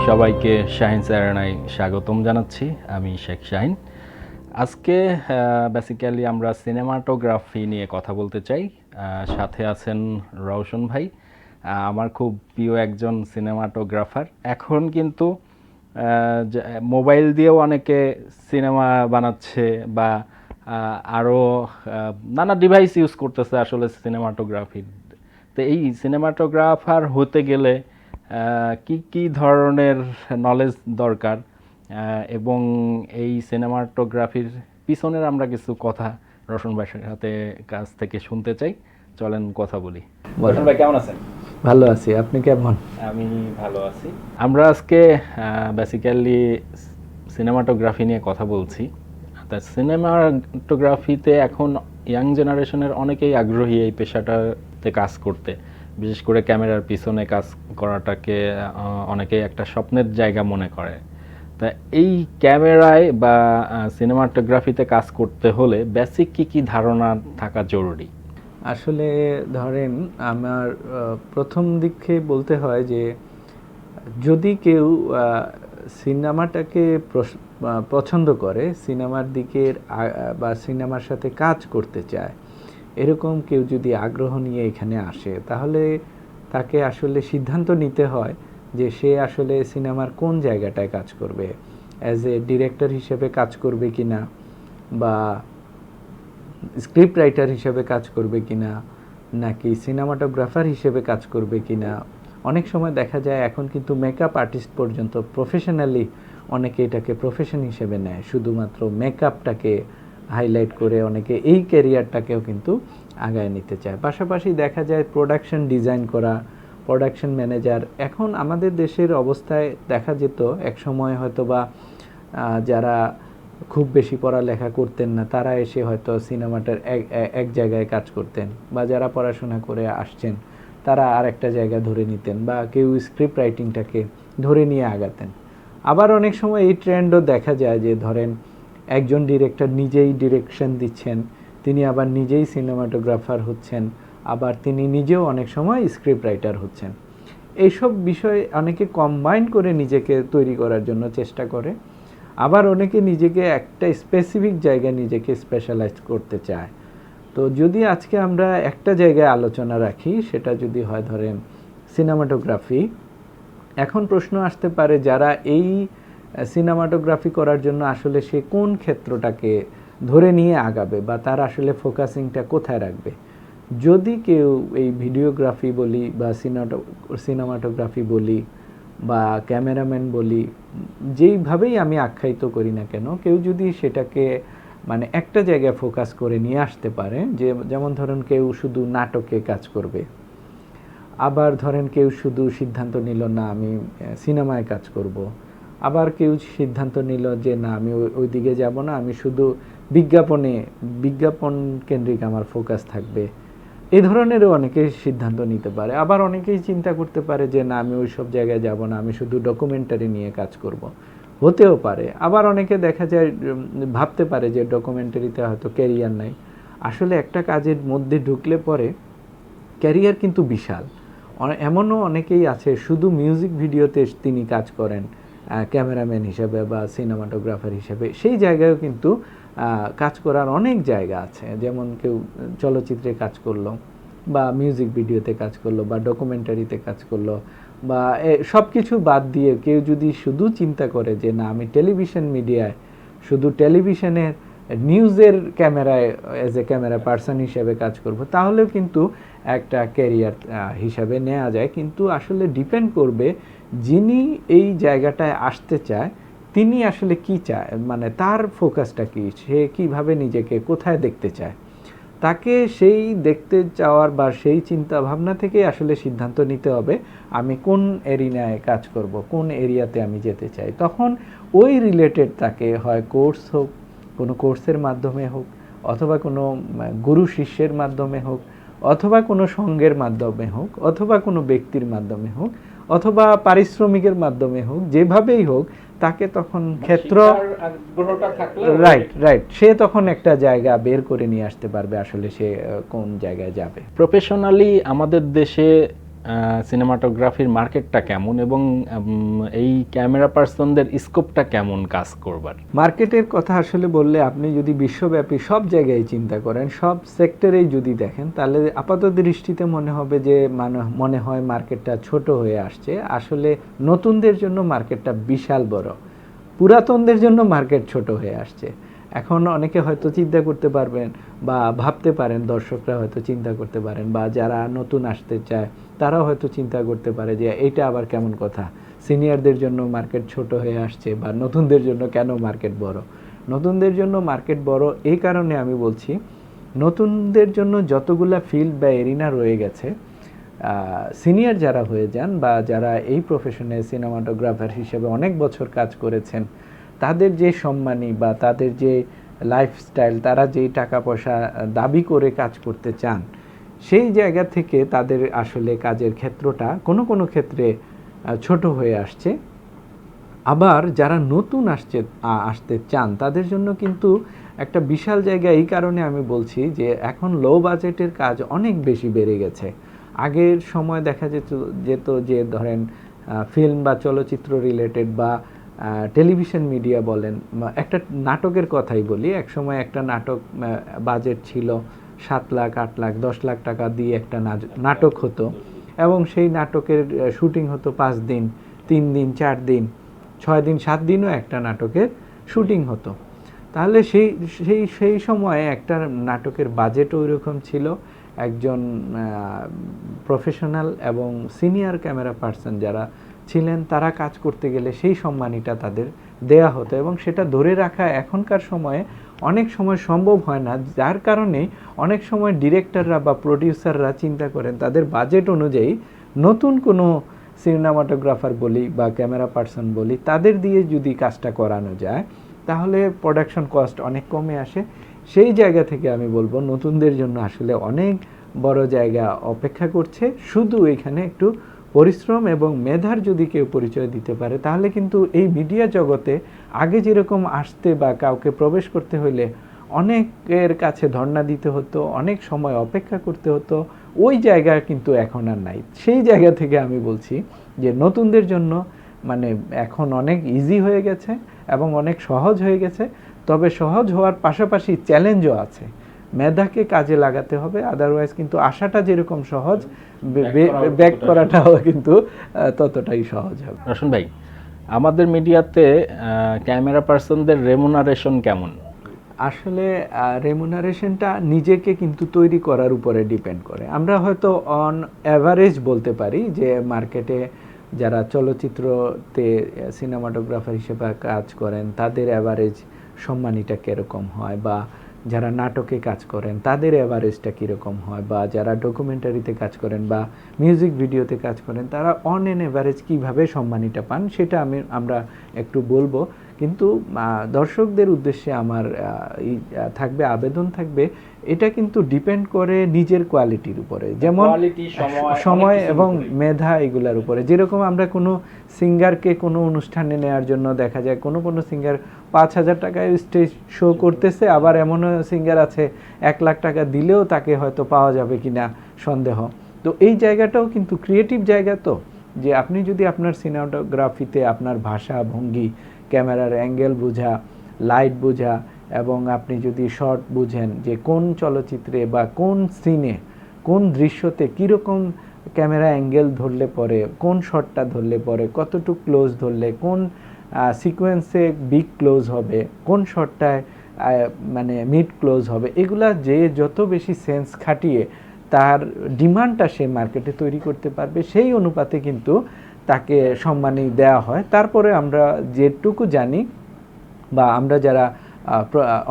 সবাইকে শাহিনস এরেনায় স্বাগতম জানাচ্ছি। আমি শেখ শাহিন। আজকে বেসিক্যালি আমরা সিনেমাটোগ্রাফি নিয়ে কথা বলতে চাই। সাথে আছেন রওশন ভাই, আমার খুব প্রিয় একজন সিনেমাটোগ্রাফার। এখন কিন্তু মোবাইল দিয়েও অনেকে সিনেমা বানাচ্ছে বা আরও নানা ডিভাইস ইউজ করতেছে আসলে সিনেমাটোগ্রাফি। তো এই সিনেমাটোগ্রাফার হতে গেলে কি কি ধরনের নলেজ দরকার এবং এই সিনেমাটোগ্রাফির পিছনের আমরা কিছু কথা রওশন ভাইয়ের সাথে কাছ থেকে শুনতে চাই। চলেন কথা বলি। রওশন ভাই কেমন আছেন? ভালো আছি, আপনি কেমন? আমি ভালো আছি। আমরা আজকে বেসিক্যালি সিনেমাটোগ্রাফি নিয়ে কথা বলছি। তা সিনেমাটোগ্রাফিতে এখন ইয়াং জেনারেশনের অনেকেই আগ্রহী এই পেশাটাতে কাজ করতে, বিশেষ করে ক্যামেরার পিছনে কাজ করাটাকে অনেকেই একটা স্বপ্নের জায়গা মনে করে। তা এই ক্যামেরায় বা সিনেমাটোগ্রাফিতে কাজ করতে হলে বেসিক কি কি ধারণা থাকা জরুরি? আসলে ধরেন আমার প্রথম দিকে বলতে হয় যে যদি কেউ সিনেমাটাকে পছন্দ করে, সিনেমার দিকের বা সিনেমার সাথে কাজ করতে চায়, এরকম কেউ যদি আগ্রহ নিয়ে এখানে আসে, তাহলে তাকে আসলে সিদ্ধান্ত নিতে হয় যে সে আসলে সিনেমার কোন জায়গাটায় কাজ করবে। অ্যাজ এ ডিরেক্টর হিসেবে কাজ করবে কিনা, বা স্ক্রিপ্ট রাইটার হিসেবে কাজ করবে কিনা, নাকি সিনেমাটোগ্রাফার হিসেবে কাজ করবে কিনা। অনেক সময় দেখা যায় এখন কিন্তু মেকআপ আর্টিস্ট পর্যন্ত প্রফেশনালি অনেকে এটাকে প্রফেশন হিসেবে নেয়, শুধুমাত্র মেকআপটাকে হাইলাইট করে অনেকে এই ক্যারিয়ারটাকেও কিন্তু আগায় নিতে চায়। পাশাপাশি দেখা যায় প্রোডাকশন ডিজাইন করা, প্রোডাকশন ম্যানেজার। এখন আমাদের দেশের অবস্থায় দেখা যেত এক সময় হয়তো বা যারা খুব বেশি পড়ালেখা করতেন না, তারা এসে হয়তো সিনেমাটার এক জায়গায় কাজ করতেন, বা যারা পড়াশোনা করে আসছেন তারা আর একটা জায়গা ধরে নিতেন, বা কেউ স্ক্রিপ্ট রাইটিংটাকে ধরে নিয়ে আগাতেন। আবার অনেক সময় এই ট্রেন্ডও দেখা যায় যে ধরেন একজন ডিরেক্টর নিজেই ডিরেকশন দিচ্ছেন, তিনি আবার নিজেই সিনেমাটোগ্রাফার হচ্ছেন, আবার তিনি নিজেও অনেক সময় স্ক্রিপ্ট রাইটার হচ্ছেন। এইসব বিষয় অনেকে কম্বাইন করে নিজেকে তৈরি করার জন্য চেষ্টা করে। আবার অনেকে নিজেকে একটা স্পেসিফিক জায়গায় নিজেকে স্পেশালাইজ করতে চায়। তো যদি আজকে আমরা একটা জায়গায় আলোচনা রাখি, সেটা যদি হয় ধরেন সিনেমাটোগ্রাফি, এখন প্রশ্ন আসতে পারে যারা এই সিনেমাটোগ্রাফি করার জন্য আসলে সে কোন ক্ষেত্রটাকে ধরে নিয়ে আগাবে, বা তার আসলে ফোকাসিংটা কোথায় রাখবে। যদি কেউ এই ভিডিওগ্রাফি বলি বা সিনেমাটোগ্রাফি বলি বা ক্যামেরাম্যান বলি, যেইভাবেই আমি আখ্যায়িত করি না কেন, কেউ যদি সেটাকে মানে একটা জায়গায় ফোকাস করে নিয়ে আসতে পারে, যে যেমন ধরেন কেউ শুধু নাটকে কাজ করবে, আবার ধরেন কেউ শুধু সিদ্ধান্ত নিল না আমি সিনেমায় কাজ করব, আবার কেউ সিদ্ধান্ত নিল যে না আমি ওই দিকে যাব না, আমি শুধু বিজ্ঞাপন কেন্দ্রিক আমার ফোকাস থাকবে। এই ধরনেরও অনেকে সিদ্ধান্ত নিতে পারে। আবার অনেকেই চিন্তা করতে পারে যে না আমি ওই সব জায়গায় যাব না, আমি শুধু ডকুমেন্টারি নিয়ে কাজ করব, হতেও পারে। আবার অনেকে দেখা যায় ভাবতে পারে যে ডকুমেন্টারিতে হয়তো ক্যারিয়ার নাই। আসলে একটা কাজের মধ্যে ঢুকলে পরে ক্যারিয়ার কিন্তু বিশাল। এমনও অনেকেই আছে শুধু মিউজিক ভিডিওতে তিনি কাজ করেন ক্যামেরাম্যান হিসেবে বা সিনেমাটোগ্রাফার হিসেবে, সেই জায়গায়ও কিন্তু কাজ করার অনেক জায়গা আছে। যেমন কেউ চলচ্চিত্রে কাজ করলো, বা মিউজিক ভিডিওতে কাজ করলো, বা ডকুমেন্টারিতে কাজ করলো, বা সব কিছু বাদ দিয়ে কেউ যদি শুধু চিন্তা করে যে না আমি টেলিভিশন মিডিয়ায় শুধু টেলিভিশনের নিউজের ক্যামেরায় অ্যাজ এ ক্যামেরা পার্সন হিসেবে কাজ করব, তাহলেও কিন্তু একটা ক্যারিয়ার হিসাবে নেওয়া যায়। কিন্তু আসলে ডিপেন্ড করবে যিনি এই জায়গাটায় আসতে চায় তিনি আসলে কি চায়, মানে তার ফোকাসটা কি, সে কিভাবে নিজেকে কোথায় দেখতে চায়। তাকে সেই দেখতে চাওয়ার বা সেই চিন্তা ভাবনা থেকে আসলে সিদ্ধান্ত নিতে হবে আমি কোন এরিয়ায় কাজ করব, কোন এরিয়াতে আমি যেতে চাই। তখন ওই রিলেটেড তাকে হয় কোর্স হোক, কোনো কোর্সের মাধ্যমে হোক, অথবা কোনো গুরু শিষ্যের মাধ্যমে হোক, অথবা কোনো সঙ্গের মাধ্যমে হোক, অথবা কোনো ব্যক্তির মাধ্যমে হোক, অথবা পারিশ্রমিকের মাধ্যমে হোক, যেভাবেই হোক তাকে তখন ক্ষেত্র রাইট সে তখন একটা জায়গা বের করে নিয়ে আসতে পারবে আসলে সে কোন জায়গায় যাবে। প্রফেশনালি আমাদের দেশে সিনেমাটোগ্রাফির মার্কেটটা কেমন এবং এই ক্যামেরা পার্সনদের স্কোপটা কেমন কাজ করবার? মার্কেটের কথা আসলে বললে আপনি যদি বিশ্বব্যাপী সব জায়গায় চিন্তা করেন, সব সেক্টরেই যদি দেখেন, তাহলে আপাত দৃষ্টিতে মনে হবে যে মনে হয় মার্কেটটা ছোট হয়ে আসছে। আসলে নতুনদের জন্য মার্কেটটা বিশাল বড়, পুরাতনদের জন্য মার্কেট ছোট হয়ে আসছে। এখন অনেকে হয়তো চিন্তা করতে পারবেন বা ভাবতে পারেন, দর্শকরা হয়তো চিন্তা করতে পারেন, বা যারা নতুন আসতে চায় তারাও হয়তো চিন্তা করতে পারে যে এইটা আবার কেমন কথা, সিনিয়রদের জন্য মার্কেট ছোট হয়ে আসছে, বা নতুনদের জন্য কেন মার্কেট বড়। নতুনদের জন্য মার্কেট বড় এই কারণে আমি বলছি, নতুনদের জন্য যতগুলা ফিল্ড বা এরিনা রয়ে গেছে, সিনিয়র যারা হয়ে যান বা যারা এই প্রফেশনে সিনেমাটোগ্রাফার হিসেবে অনেক বছর কাজ করেছেন, তাদের যে সম্মানী বা তাদের যে লাইফস্টাইল, তারা যেই টাকা পয়সা দাবি করে কাজ করতে চান, সেই জায়গা থেকে তাদের আসলে কাজের ক্ষেত্রটা কোনো কোনো ক্ষেত্রে ছোট হয়ে আসছে। আবার যারা নতুন আসতে চান, তাদের জন্য কিন্তু একটা বিশাল জায়গা। এই কারণে আমি বলছি যে এখন লো বাজেটের কাজ অনেক বেশি বেড়ে গেছে। আগের সময় দেখা যেত যে ধরেন ফিল্ম বা চলচ্চিত্র রিলেটেড বা টেলিভিশন মিডিয়া বলেন, একটা নাটকের কথাই বলি, এক সময় একটা নাটক বাজেট ছিল 7 লাখ 8 লাখ 10 লাখ টাকা দিয়ে একটা নাটক হতো, এবং সেই নাটকের শুটিং হতো 5 দিন, 3 দিন, 4 দিন, 6 দিন, 7 দিনও একটা নাটকের শুটিং হতো। তাহলে সেই সময়ে একটা নাটকের বাজেটও ওইরকম ছিল। একজন প্রফেশনাল এবং সিনিয়র ক্যামেরা পার্সন যারা ছিলেন, তারা কাজ করতে গেলে সেই সম্মানীটা তাদের দেয়া হতো, এবং সেটা ধরে রাখা এখনকার সময়ে অনেক সময় সম্ভব হয় না। যার কারণে অনেক সময় ডিরেক্টররা বা প্রডিউসাররা চিন্তা করেন তাদের বাজেট অনুযায়ী নতুন কোনো সিনেমাটোগ্রাফার বলি বা ক্যামেরা পার্সন বলি, তাদের দিয়ে যদি কাজটা করানো যায় তাহলে প্রোডাকশন কস্ট অনেক কমে আসে। সেই জায়গা থেকে আমি বলবো নতুনদের জন্য আসলে অনেক বড় জায়গা অপেক্ষা করছে। শুধু এখানে একটু পরিশ্রম এবং মেধার যদি কেউ পরিচয় দিতে পারে, তাহলে কিন্তু এই মিডিয়া জগতে আগে যেরকম আসতে বা কাউকে প্রবেশ করতে হলে অনেকের কাছে ধর্ণা দিতে হতো, অনেক সময় অপেক্ষা করতে হতো, ওই জায়গা কিন্তু এখন আর নাই। সেই জায়গা থেকে আমি বলছি যে নতুনদের জন্য মানে এখন অনেক ইজি হয়ে গেছে এবং অনেক সহজ হয়ে গেছে। তবে সহজ হওয়ার পাশাপাশি চ্যালেঞ্জও আছে, মেধাকে কাজে লাগাতে হবে, আদারওয়াইজ কিন্তু আশাটা যেরকম সহজ, ব্যাক করাটাও কিন্তু ততটাই সহজ হবে। রোশন ভাই, আমাদের মিডিয়াতে ক্যামেরা পার্সনদের রেমুনারেশন কেমন? আসলে রেমুনারেশনটা নিজেকে কিন্তু তৈরি করার উপরে ডিপেন্ড করে। আমরা হয়তো অন অ্যাভারেজ বলতে পারি যে মার্কেটে যারা চলচ্চিত্রতে সিনেমাটোগ্রাফার হিসেবে কাজ করেন তাদের অ্যাভারেজ সম্মানীটা কীরকম হয়, বা যারা নাটকে কাজ করেন তাদের অ্যাভারেজটা কীরকম হয়, বা যারা ডকুমেন্টারিতে কাজ করেন বা মিউজিক ভিডিওতে কাজ করেন তারা অন অ্যান অ্যাভারেজ কীভাবে সম্মানীটা পান সেটা আমরা একটু বলবো। কিন্তু দর্শকদের উদ্দেশ্যে আমার থাকবে আবেদন থাকবে, এটা কিন্তু ডিপেন্ড করে নিজের কোয়ালিটির উপরে, যেমন সময় এবং মেধা এগুলার উপরে। যেরকম আমরা কোনো সিঙ্গারকে কোনো অনুষ্ঠানে নেওয়ার জন্য দেখা যায় কোনো সিঙ্গার 5,000 টাকায় স্টেজ শো করতেছে, আবার এমনও সিঙ্গার আছে 1 লাখ টাকা দিলেও তাকে হয়তো পাওয়া যাবে কিনা সন্দেহ। তো এই জায়গাটাও কিন্তু ক্রিয়েটিভ জায়গা, তো যে আপনি যদি আপনার সিনেমাটোগ্রাফিতে আপনার ভাষা ভঙ্গি, ক্যামেরার অ্যাঙ্গেল বোঝা, লাইট বোঝা, এবং আপনি যদি শর্ট বুঝেন যে কোন চলচ্চিত্রে বা কোন সিনে কোন দৃশ্যতে কীরকম ক্যামেরা অ্যাঙ্গেল ধরলে পরে, কোন শটটা ধরলে পরে, কতটুকু ক্লোজ ধরলে কোন সিকোয়েন্সে বিগ ক্লোজ হবে, কোন শটটায় মানে মিড ক্লোজ হবে, এগুলা যে যত বেশি সেন্স খাটিয়ে তার ডিমান্ডটা সে মার্কেটে তৈরি করতে পারবে, সেই অনুপাতে কিন্তু তাকে সম্মানী দেওয়া হয়। তারপরে আমরা যেটুকু জানি বা আমরা যারা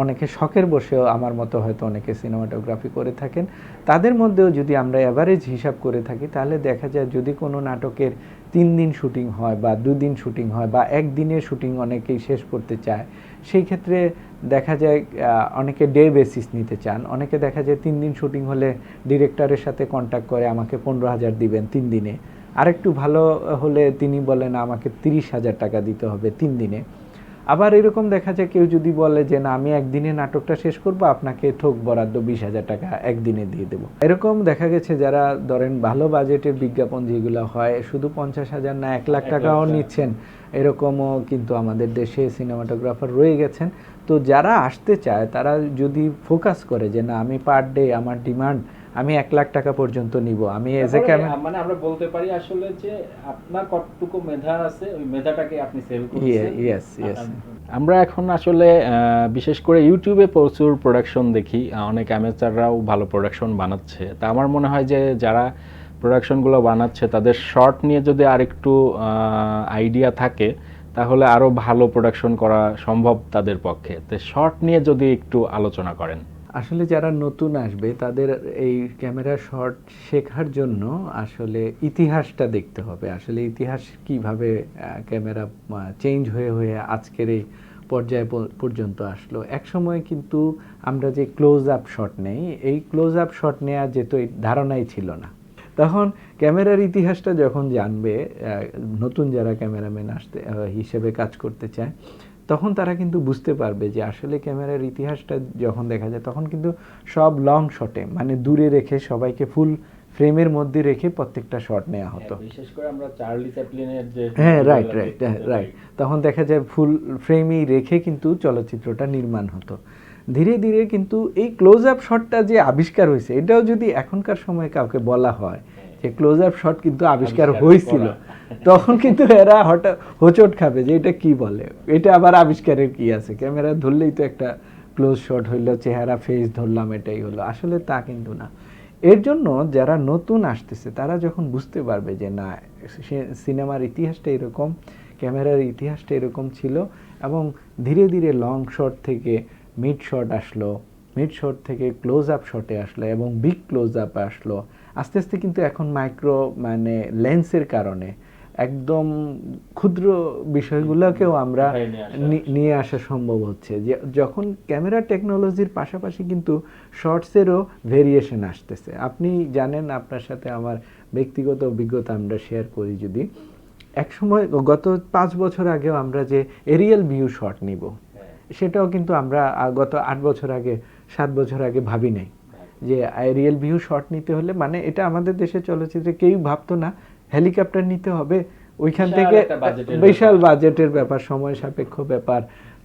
অনেকে শখের বসেও আমার মতো হয়তো অনেকে সিনেমাটোগ্রাফি করে থাকেন, তাদের মধ্যেও যদি আমরা অ্যাভারেজ হিসাব করে থাকি তাহলে দেখা যায় যদি কোনো নাটকের 3 দিন শুটিং হয় বা 2 দিন শুটিং হয় বা 1 দিনের শুটিং অনেকেই শেষ করতে চায়, সেই ক্ষেত্রে দেখা যায় অনেকে ডে বেসিস নিতে চান, অনেকে দেখা যায় 3 দিন শুটিং হলে ডিরেক্টরের সাথে কন্ট্যাক্ট করে আমাকে 15,000 দিবেন 3 দিনে, আরেকটু ভালো হলে তিনি বলেন আমাকে 30,000 টাকা দিতে হবে 3 দিনে। আবার এরকম দেখা যায় কেউ যদি বলে যে না আমি একদিনে নাটকটা শেষ করব, আপনাকে থোক বরাদ্দ 20,000 টাকা একদিনে দিয়ে দেবো। এরকম দেখা গেছে যারা ধরেন ভালো বাজেটের বিজ্ঞাপন যেগুলো হয় শুধু 50,000 না 1,00,000 টাকাও নিচ্ছেন, এরকমও কিন্তু আমাদের দেশে সিনেমাটোগ্রাফার রয়ে গেছেন। তো যারা আসতে চায় তারা যদি ফোকাস করে যে না আমি পার ডে আমার ডিমান্ড আমি 1,00,000 টাকা পর্যন্ত নিব, আমি এজ এ মানে আমরা বলতে পারি আসলে যে আপনার কতটুকু মেধা আছে ওই মেধাটাকে আপনি সেল করছেন। Yes yes. আমরা এখন আসলে বিশেষ করে ইউটিউবে প্রচুর প্রোডাকশন দেখি, অনেক অ্যামেচাররাও ভালো প্রোডাকশন বানাচ্ছে। তা আমার মনে হয় যে যারা প্রোডাকশনগুলো বানাচ্ছে তাদের শর্ট নিয়ে যদি আরেকটু আইডিয়া থাকে তাহলে আরও ভালো প্রোডাকশন করা সম্ভব তাদের পক্ষে। তো শর্ট নিয়ে যদি একটু আলোচনা করেন। আসলে যারা নতুন আসবে তাদের এই ক্যামেরা শট শেখার জন্য আসলে ইতিহাসটা দেখতে হবে। আসলে ইতিহাস কিভাবে ক্যামেরা চেঞ্জ হয়ে হয়ে আজকের এই পর্যায়ে পর্যন্ত আসলো। এক সময় কিন্তু আমরা যে ক্লোজ আপ শট নেই, এই ক্লোজ আপ শট নেওয়া যেত এই ধারণাই ছিল না। তখন ক্যামেরার ইতিহাসটা যখন জানবে নতুন যারা ক্যামেরাম্যান আসতে হিসেবে কাজ করতে চায়, তখন তারা কিন্তু বুঝতে পারবে যে আসলে ক্যামেরার ইতিহাসটা যখন দেখা যায় তখন কিন্তু সব লং শটে মানে দূরে রেখে সবাইকে ফুল ফ্রেমের মধ্যে রেখে প্রত্যেকটা শট নেওয়া হতো। বিশেষ করে আমরা চার্লি চ্যাপলিনের যে রাইট তখন দেখা যায় ফুল ফ্রেমই রেখে কিন্তু চলচ্চিত্রটা নির্মাণ হতো। ধীরে ধীরে কিন্তু এই ক্লোজ আপ শটটা যে আবিষ্কার হয়েছে এটাও যদি এখনকার সময় কাউকে বলা হয় যে ক্লোজ আপ শট কিন্তু আবিষ্কার হয়েছিল, তখন কিন্তু এরা হঠাৎ হোঁচট খাবে যে এটা কি বলে, এটা আবার আবিষ্কারের কি আছে, ক্যামেরা ধরলেই তো একটা ক্লোজ শট হইলো, চেহারা ফেস ধরলাম এটাই হলো। আসলে তা কিন্তু না। এর জন্য যারা নতুন আসতেছে তারা যখন বুঝতে পারবে যে না সিনেমার ইতিহাসটা এরকম, ক্যামেরার ইতিহাসটা এরকম ছিল, এবং ধীরে ধীরে লং শট থেকে মিড শট আসলো, মিড শট থেকে ক্লোজ আপ শটে আসলো এবং বিগ ক্লোজ আপ আসলো। আস্তে আস্তে কিন্তু এখন মাইক্রো মানে লেন্সের কারণে একদম ক্ষুদ্র বিষয়গুলোকেও আমরা নিয়ে আসা সম্ভব হচ্ছে। যে যখন ক্যামেরা টেকনোলজির পাশাপাশি কিন্তু শর্টসেরও ভেরিয়েশন আসতেছে। আপনি জানেন, আপনার সাথে আমার ব্যক্তিগত অভিজ্ঞতা আমরা শেয়ার করি যদি, একসময় গত 5 বছর আগেও আমরা যে এরিয়াল ভিউ শট নিব সেটাও কিন্তু আমরা গত 8 বছর আগে 7 বছর আগে ভাবি নাই যে এরিয়াল ভিউ শট নিতে হলে মানে এটা আমাদের দেশে চলচ্চিত্রে কেউ ভাবতো না হেলিকপ্টার নিতে হবে, ওইখান থেকে বিশাল বাজেটের ব্যাপার, সময় সাপেক্ষ ব্যাপার,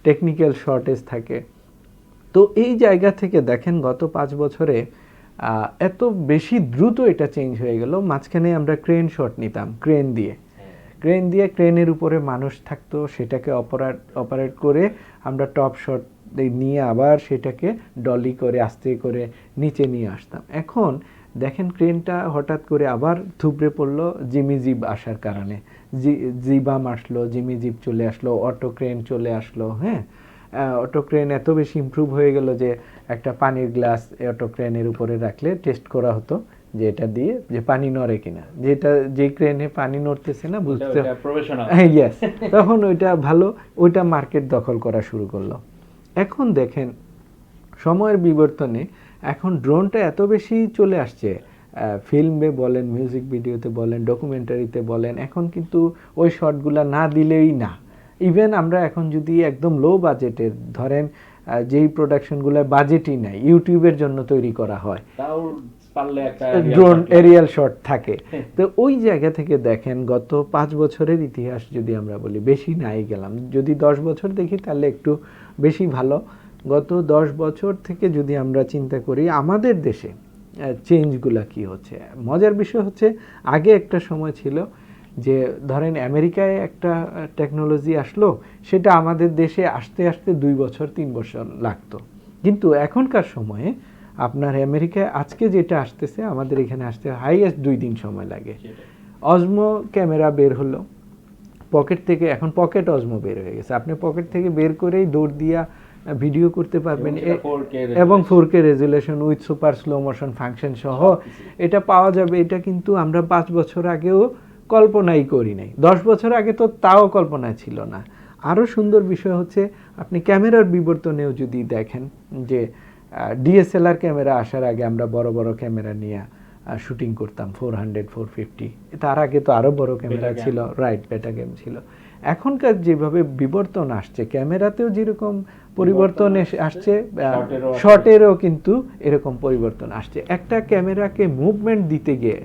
টেকনিক্যাল শর্টেজ থাকে। তো এই জায়গা থেকে দেখেন গত 5 বছরে এত বেশি দ্রুত এটা চেঞ্জ হয়ে গেল। মাঝখানে আমরা ক্রেন শট নিতাম, ক্রেন দিয়ে ক্রেনের উপরে মানুষ থাকতো, সেটাকে অপারেট করে আমরা টপ শট নিয়ে আবার সেটাকে ডলি করে আস্তে করে নিচে নিয়ে আসতাম। এখন দেখেন ক্রেনটা হঠাৎ করে আবার থুবড়ে পড়লো জিমি জিপ আসার কারণে, জিবাম আসলো, জিমি জিপ চলে আসলো, অটো ক্রেন চলে আসলো। হ্যাঁ, অটো ক্রেন এত বেশি ইমপ্রুভ হয়ে গেল যে একটা পানির গ্লাস অটো ক্রেনের উপরে রাখলে টেস্ট করা হতো যে এটা দিয়ে যে পানি নড়ে কিনা, যেটা যে ক্রেনে পানি নড়তেছে না বুঝতে, ইয়েস, তখন ওইটা ভালো, ওইটা মার্কেট দখল করা শুরু করলো। এখন দেখেন সময়ের বিবর্তনে এখন ড্রোনটা এত বেশি চলে আসছে, ফিল্মে বলেন, মিউজিক ভিডিওতে বলেন, ডকুমেন্টারিতে বলেন, এখন কিন্তু ওই শটগুলা না দিলেই না। ইভেন আমরা এখন যদি একদম লো বাজেটের ধরেন যেই প্রোডাকশনগুলো বাজেটই নাই, ইউটিউবের জন্য তৈরি করা হয়, ড্রোন এরিয়াল শট থাকে। তো ওই জায়গা থেকে দেখেন গত 5 বছরের ইতিহাস যদি আমরা বলি, বেশি নাই গেলাম, যদি 10 বছর দেখি তাহলে একটু বেশি ভালো। গত 10 বছর থেকে যদি আমরা চিন্তা করি আমাদের দেশে চেঞ্জগুলা কি হচ্ছে, মজার বিষয় হচ্ছে আগে একটা সময় ছিল যে ধরেন আমেরিকায় একটা টেকনোলজি আসলো, সেটা আমাদের দেশে আসতে আসতে 2 বছর 3 বছর লাগতো, কিন্তু এখনকার সময়ে আপনার আমেরিকায় আজকে যেটা আসতেছে আমাদের এখানে আসতে হাইয়েস্ট 2 দিন সময় লাগে। অজমো ক্যামেরা বের হলো পকেট থেকে, এখন পকেট অজমো বের হয়ে গেছে, আপনি পকেট থেকে বের করেই দৌড় দিয়া ভিডিও করতে পারবেন, এবং 4K resolution with super slow motion function সহ এটা পাওয়া যাবে। এটা কিন্তু আমরা 5 বছর আগেও কল্পনাই করি নাই, 10 বছর আগে তো তাও কল্পনায় ছিল না। আরও সুন্দর বিষয় হচ্ছে আপনি ক্যামেরার বিবর্তনেও যদি দেখেন যে ডিএসএলআর ক্যামেরা আসার আগে আমরা বড় বড় ক্যামেরা নিয়ে শুটিং করতাম, 400, 450, তার আগে তো আরও বড় ক্যামেরা ছিল, রাইট, বেটা গেম ছিল। এখনকার যেভাবে বিবর্তন আসছে, ক্যামেরাতেও যেরকম পরিবর্তন আসছে, শর্টেরও কিন্তু এরকম পরিবর্তন আসছে। একটা ক্যামেরাকে মুভমেন্ট দিতে গিয়ে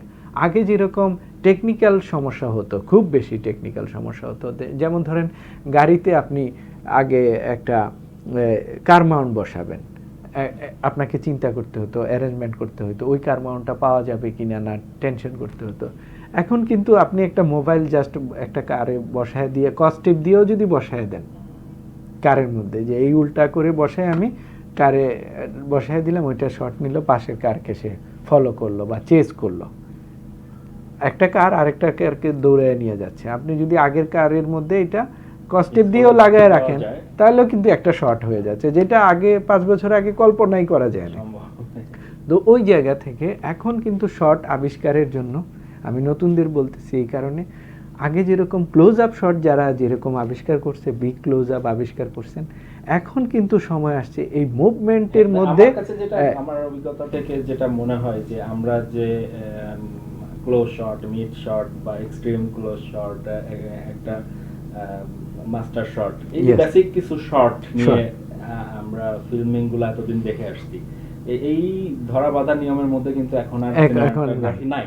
আগে যেরকম টেকনিক্যাল সমস্যা হতো, খুব বেশি টেকনিক্যাল সমস্যা হতো, যেমন ধরেন গাড়িতে আপনি আগে একটা কার মাউন্ট বসাবেন, আপনাকে চিন্তা করতে হতো, অ্যারেঞ্জমেন্ট করতে হতো, ওই কার মাউন্টটা পাওয়া যাবে কিনা না টেনশন করতে হতো। এখন কিন্তু আপনি একটা মোবাইল জাস্ট একটা কারে বসায় দিয়ে কস্টিপ দিয়েও যদি বসায় দেন কারের মধ্যে, যে এই উল্টা করে বসায় আমি কারে বসায় দিলাম, ওইটা শট নিল, পাশের কারকে সে ফলো করলো বা চেস করলো, একটা কার আরেকটা কারকে দৌড়ে নিয়ে যাচ্ছে। আপনি যদি আগের কারের মধ্যে এটা কস্টিপ দিয়েও লাগায় রাখেন তাহলেও কিন্তু একটা শট হয়ে যাচ্ছে, যেটা আগে 5 বছর আগে কল্পনাই করা যায় না। তো ওই জায়গা থেকে এখন কিন্তু শট আবিষ্কারের জন্য, আমি নতুনদের বলতেছি এই কারণে, আগে যেরকম ক্লোজ আপ শট যারা যেরকম আবিষ্কার করছে, বিগ ক্লোজ আপ আবিষ্কার করছেন, এখন কিন্তু সময় আসছে এই মুভমেন্টের মধ্যে। আমার অভিজ্ঞতা থেকে যেটা মনে হয় যে আমরা যে ক্লোজ শট, মিড শট বা এক্সট্রিম ক্লোজ শট, একটা মাস্টার শট, এই বেসিক কিছু শট নিয়ে আমরা ফিল্মিং গুলো এতদিন দেখে আসছি, এই ধরা বাঁধা নিয়মের মধ্যে কিন্তু এখন আর নাই।